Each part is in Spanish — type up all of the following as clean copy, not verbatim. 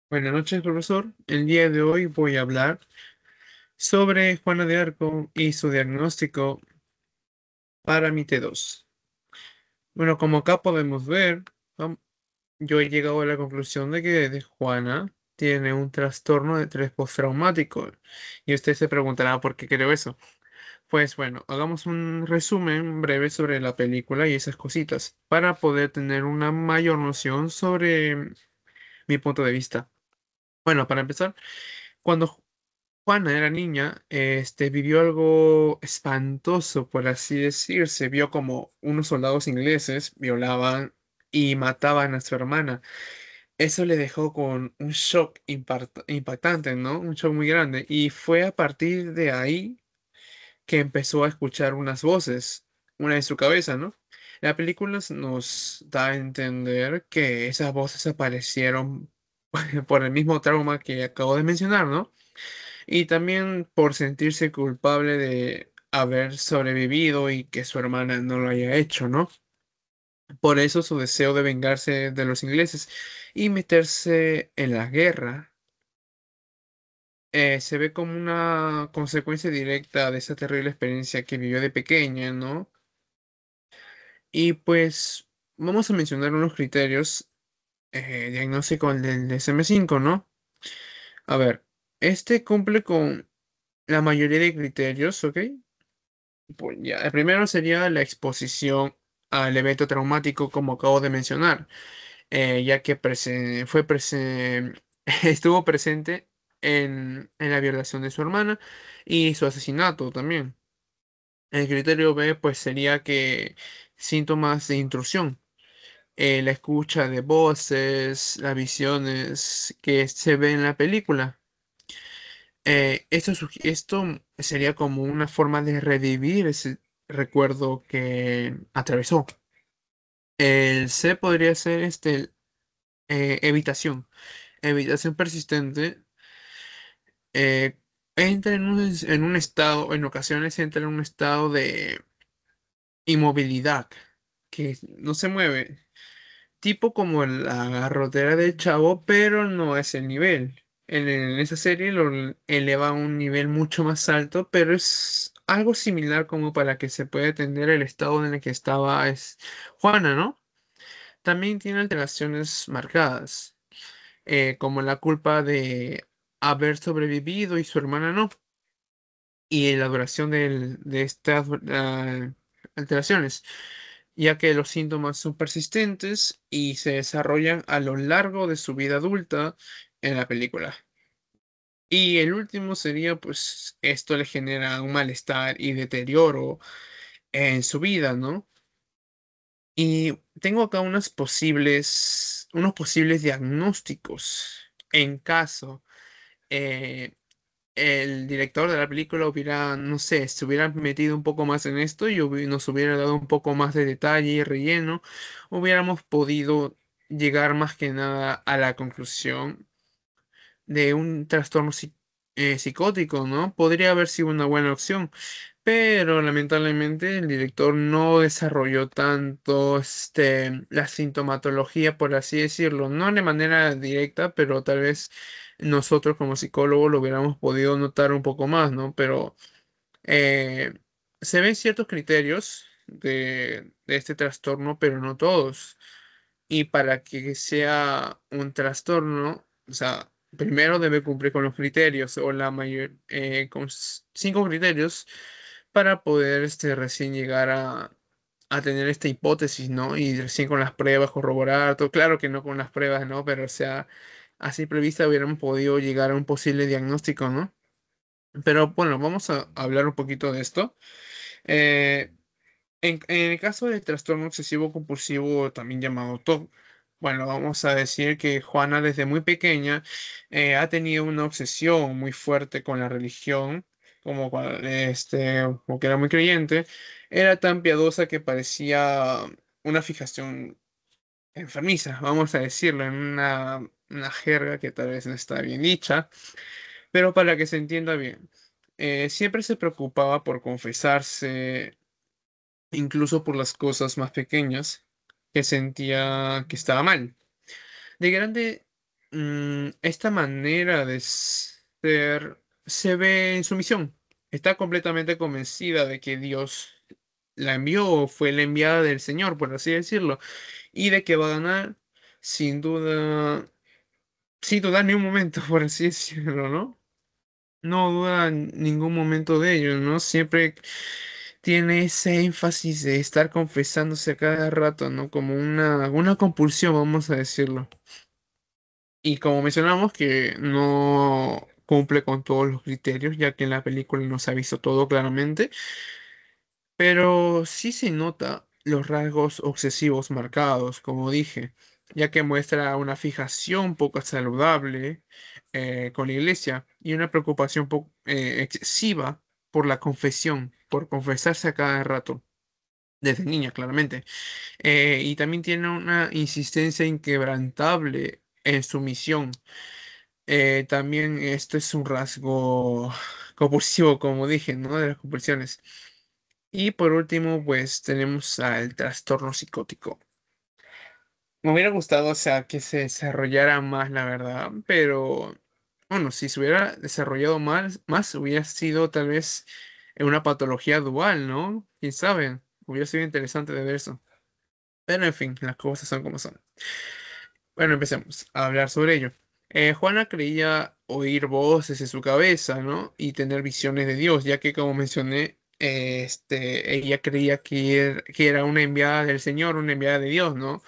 Buenas noches, profesor. El día de hoy voy a hablar sobre Juana de Arco y su diagnóstico para mi T2. Bueno, como acá podemos ver, yo he llegado a la conclusión de que Juana tiene un trastorno de estrés postraumático. Y usted se preguntará por qué creo eso. Pues bueno, hagamos un resumen breve sobre la película y esas cositas para poder tener una mayor noción sobre mi punto de vista. Bueno, para empezar, cuando Juana era niña, vivió algo espantoso, por así decirse. Vio como unos soldados ingleses violaban y mataban a su hermana. Eso le dejó con un shock impactante, ¿no? Un shock muy grande. Y fue a partir de ahí que empezó a escuchar unas voces, una en su cabeza, ¿no? La película nos da a entender que esas voces aparecieron por el mismo trauma que acabo de mencionar, ¿no? Y también por sentirse culpable de haber sobrevivido y que su hermana no lo haya hecho, ¿no? Por eso su deseo de vengarse de los ingleses y meterse en la guerra se ve como una consecuencia directa de esa terrible experiencia que vivió de pequeña, ¿no? Y pues vamos a mencionar unos criterios diagnóstico del DSM-5, ¿no? A ver, este cumple con la mayoría de criterios, ¿ok? Pues ya, el primero sería la exposición al evento traumático, como acabo de mencionar, ya que estuvo presente en la violación de su hermana y su asesinato también. El criterio B, pues sería que síntomas de intrusión, la escucha de voces, las visiones que se ven en la película. Esto sería como una forma de revivir ese recuerdo que atravesó. El C podría ser evitación. Evitación persistente. eh, Entra en un estado, en ocasiones entra en un estado de inmovilidad, que no se mueve. Tipo como la garrotera del Chavo, pero no es el nivel. En esa serie lo eleva a un nivel mucho más alto, pero es algo similar como para que se pueda entender el estado en el que estaba Juana, ¿no? También tiene alteraciones marcadas, como la culpa de haber sobrevivido y su hermana no, y la duración de estas alteraciones, ya que los síntomas son persistentes y se desarrollan a lo largo de su vida adulta en la película. Y el último sería, pues, esto le genera un malestar y deterioro en su vida, ¿no? Y tengo acá unos posibles diagnósticos en caso eh, el director de la película hubiera, no sé, se hubiera metido un poco más en esto y nos hubiera dado un poco más de detalle y relleno, hubiéramos podido llegar más que nada a la conclusión de un trastorno psicótico, ¿no? Podría haber sido una buena opción, pero lamentablemente el director no desarrolló tanto la sintomatología, por así decirlo, no de manera directa, pero tal vez nosotros como psicólogos lo hubiéramos podido notar un poco más, ¿no? Pero eh, se ven ciertos criterios de este trastorno, pero no todos. Y para que sea un trastorno, o sea, primero debe cumplir con los criterios o la mayor, con 5 criterios para poder recién llegar a tener esta hipótesis, ¿no? Y recién con las pruebas corroborar todo. Claro que no con las pruebas, ¿no? Pero o sea, así prevista hubiéramos podido llegar a un posible diagnóstico, ¿no? Pero bueno, vamos a hablar un poquito de esto. Eh, en el caso del trastorno obsesivo compulsivo, también llamado TOC, bueno, vamos a decir que Juana desde muy pequeña ha tenido una obsesión muy fuerte con la religión, como que era muy creyente, era tan piadosa que parecía una fijación enfermiza, vamos a decirlo, en una jerga que tal vez no está bien dicha, pero para que se entienda bien. Siempre se preocupaba por confesarse incluso por las cosas más pequeñas que sentía que estaba mal. De grande Esta manera de ser se ve en su misión. Está completamente convencida de que Dios la envió o fue la enviada del Señor, por así decirlo, y de que va a ganar sin duda, sin dudar ni un momento, por así decirlo, ¿no? No duda en ningún momento de ello, ¿no? Siempre tiene ese énfasis de estar confesándose a cada rato, ¿no? Como una compulsión, vamos a decirlo. Y como mencionamos, que no cumple con todos los criterios, ya que en la película no se ha visto todo claramente, pero sí se nota los rasgos obsesivos marcados, como dije, ya que muestra una fijación poco saludable con la iglesia y una preocupación excesiva por la confesión, por confesarse a cada rato. Desde niña, claramente. Y también tiene una insistencia inquebrantable en su misión. También esto es un rasgo compulsivo, como dije, ¿no? De las compulsiones. Y por último, pues tenemos al trastorno psicótico. Me hubiera gustado, o sea, que se desarrollara más, la verdad, pero bueno, si se hubiera desarrollado más hubiera sido tal vez una patología dual, ¿no? ¿Quién sabe? Hubiera sido interesante de ver eso. Pero en fin, las cosas son como son. Bueno, empecemos a hablar sobre ello. Juana creía oír voces en su cabeza, ¿no? Y tener visiones de Dios, ya que como mencioné, ella creía que era una enviada del Señor, una enviada de Dios, ¿no?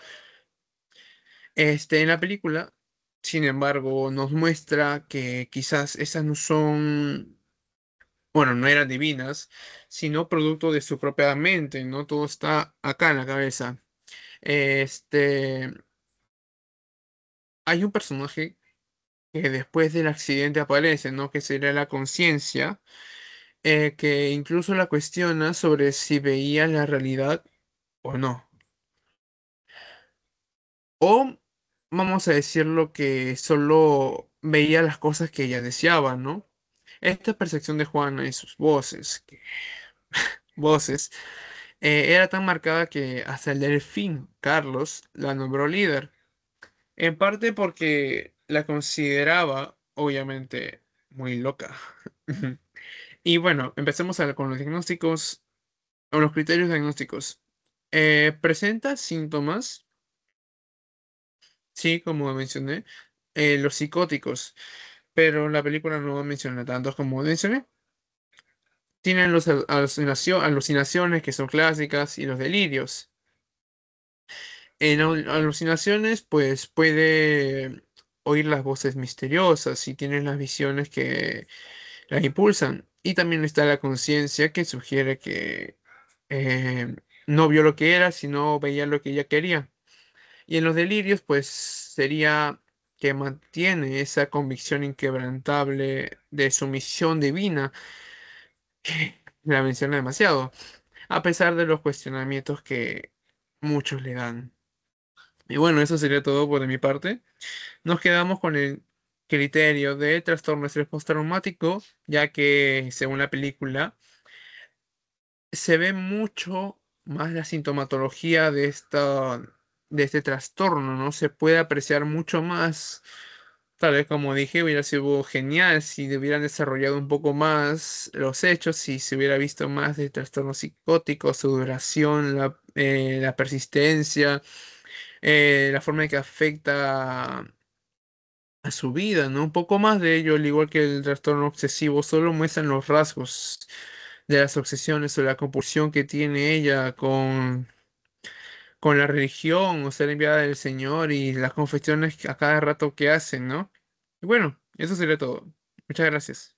En la película, sin embargo, nos muestra que quizás esas no son, bueno, no eran divinas, sino producto de su propia mente, ¿no? Todo está acá en la cabeza. Este, Hay un personaje que después del accidente aparece, ¿no? Que sería la conciencia, que incluso la cuestiona sobre si veía la realidad o no. O vamos a decirlo que solo veía las cosas que ella deseaba, ¿no? Esta percepción de Juana y sus voces, era tan marcada que hasta el delfín, Carlos, la nombró líder. En parte porque la consideraba, obviamente, muy loca. Y bueno, empecemos con los diagnósticos, o los criterios diagnósticos. Presenta síntomas, sí, como mencioné, los psicóticos, pero la película no menciona tantos como mencioné. Tienen los alucinaciones, que son clásicas, y los delirios. En alucinaciones, pues puede oír las voces misteriosas y tienen las visiones que las impulsan. Y también está la conciencia que sugiere que no vio lo que era, sino veía lo que ella quería. Y en los delirios, pues sería que mantiene esa convicción inquebrantable de su misión divina, que la menciona demasiado, a pesar de los cuestionamientos que muchos le dan. Y bueno, eso sería todo por de mi parte. Nos quedamos con el criterio de trastorno de estrés postraumático, ya que según la película, se ve mucho más la sintomatología de este trastorno, ¿no? Se puede apreciar mucho más. Tal vez, como dije, hubiera sido genial si hubieran desarrollado un poco más los hechos, si se hubiera visto más de trastorno psicótico, su duración, la persistencia, la forma en que afecta a su vida, ¿no? Un poco más de ello, al igual que el trastorno obsesivo, solo muestran los rasgos de las obsesiones o la compulsión que tiene ella con la religión o ser enviada del Señor y las confesiones a cada rato que hacen, ¿no? Y bueno, eso sería todo. Muchas gracias.